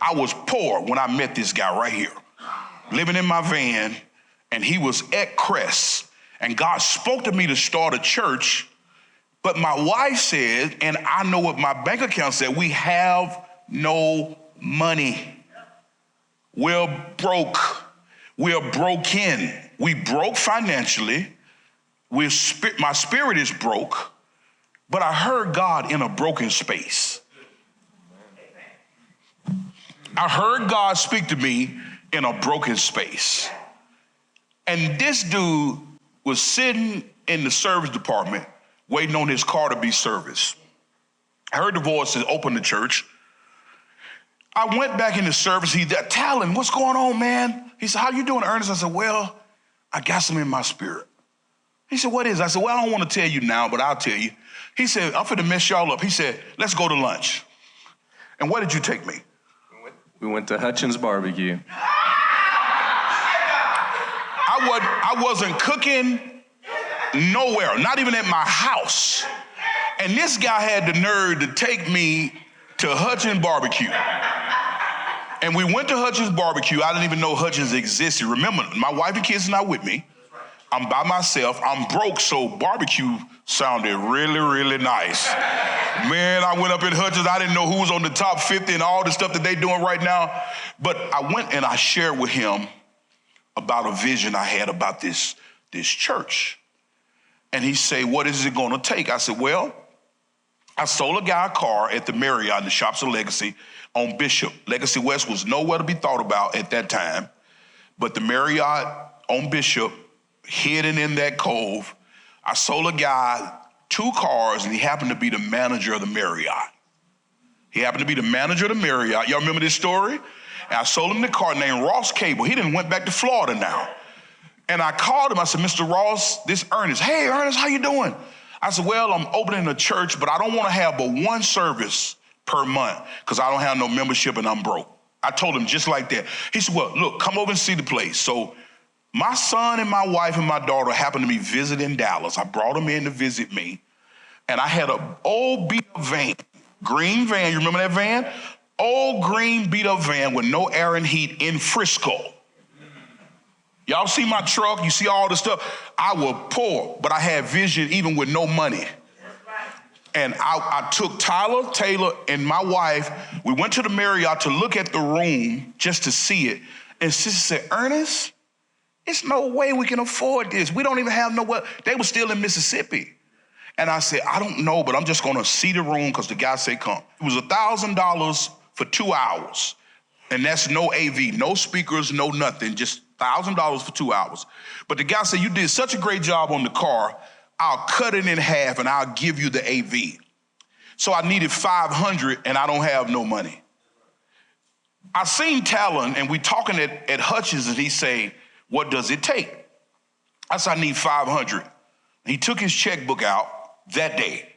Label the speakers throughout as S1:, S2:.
S1: I was poor when I met this guy right here, living in my van, and he was at Crest. And God spoke to me to start a church, but my wife said, and I know what my bank account said, we have no money. We're broke. We're broken. We broke financially. My spirit is broke, but I heard God in a broken space. I heard God speak to me in a broken space. And this dude was sitting in the service department waiting on his car to be serviced. I heard the voice say, open the church. I went back in the service. He said, Talon, what's going on, man? He said, how you doing, Ernest? I said, well, I got something in my spirit. He said, what is it? I said, well, I don't want to tell you now, but I'll tell you. He said, I'm finna mess y'all up. He said, let's go to lunch. And where did you take me?
S2: We went to Hutchins barbecue.
S1: I wasn't cooking nowhere, not even at my house. And this guy had the nerve to take me to Hutchins barbecue. And we went to Hutchins barbecue. I didn't even know Hutchins existed. Remember, my wife and kids are not with me. I'm by myself. I'm broke, so barbecue sounded really, really nice. Man, I went up in Hutchins. I didn't know who was on the top 50 and all the stuff that they doing right now. But I went and I shared with him about a vision I had about this church. And he said, what is it gonna take? I said, well, I sold a guy a car at the Marriott in the Shops of Legacy on Bishop. Legacy West was nowhere to be thought about at that time, but the Marriott on Bishop, hidden in that cove, I sold a guy 2 cars, and he happened to be the manager of the Marriott. He happened to be the manager of the Marriott. Y'all remember this story? And I sold him the car named Ross Cable. He done went back to Florida now. And I called him. I said, Mr. Ross, this Ernest. Hey, Ernest, how you doing? I said, well, I'm opening a church, but I don't want to have but 1 service per month because I don't have no membership and I'm broke. I told him just like that. He said, well, look, come over and see the place. So my son and my wife and my daughter happened to be visiting Dallas. I brought them in to visit me. And I had an old beat-up van, green van. You remember that van? Old green beat-up van with no air and heat in Frisco. Y'all see my truck? You see all the stuff? I was poor, but I had vision even with no money. And I took Tyler, Taylor, and my wife. We went to the Marriott to look at the room just to see it. And sister said, Ernest, it's no way we can afford this. We don't even have nowhere. They were still in Mississippi. And I said, I don't know, but I'm just going to see the room because the guy said come. It was $1,000 for 2 hours. And that's no AV, no speakers, no nothing, just $1,000 for 2 hours. But the guy said, you did such a great job on the car, I'll cut it in half and I'll give you the AV. So I needed $500 and I don't have no money. I seen Talon and we talking at Hutchins and he say, what does it take? I said, I need $500. He took his checkbook out that day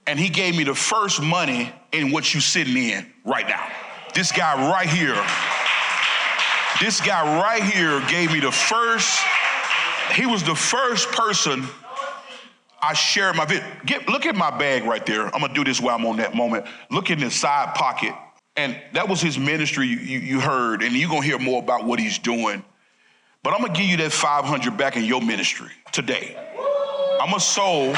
S1: and he gave me the first money in what you sitting in right now. This guy right here gave me the first, he was the first person I shared my video. Look at my bag right there. I'm gonna do this while I'm on that moment. Look in the side pocket. And that was his ministry you heard, and you're gonna hear more about what he's doing. But I'm gonna give you that $500 back in your ministry today. I'm a soul.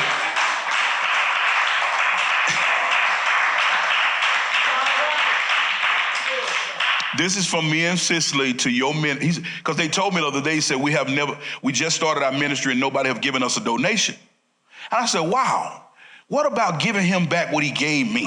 S1: This is from me and Cicely to your ministry. Because they told me the other day, said, we just started our ministry and nobody have given us a donation. And I said, wow, what about giving him back what he gave me?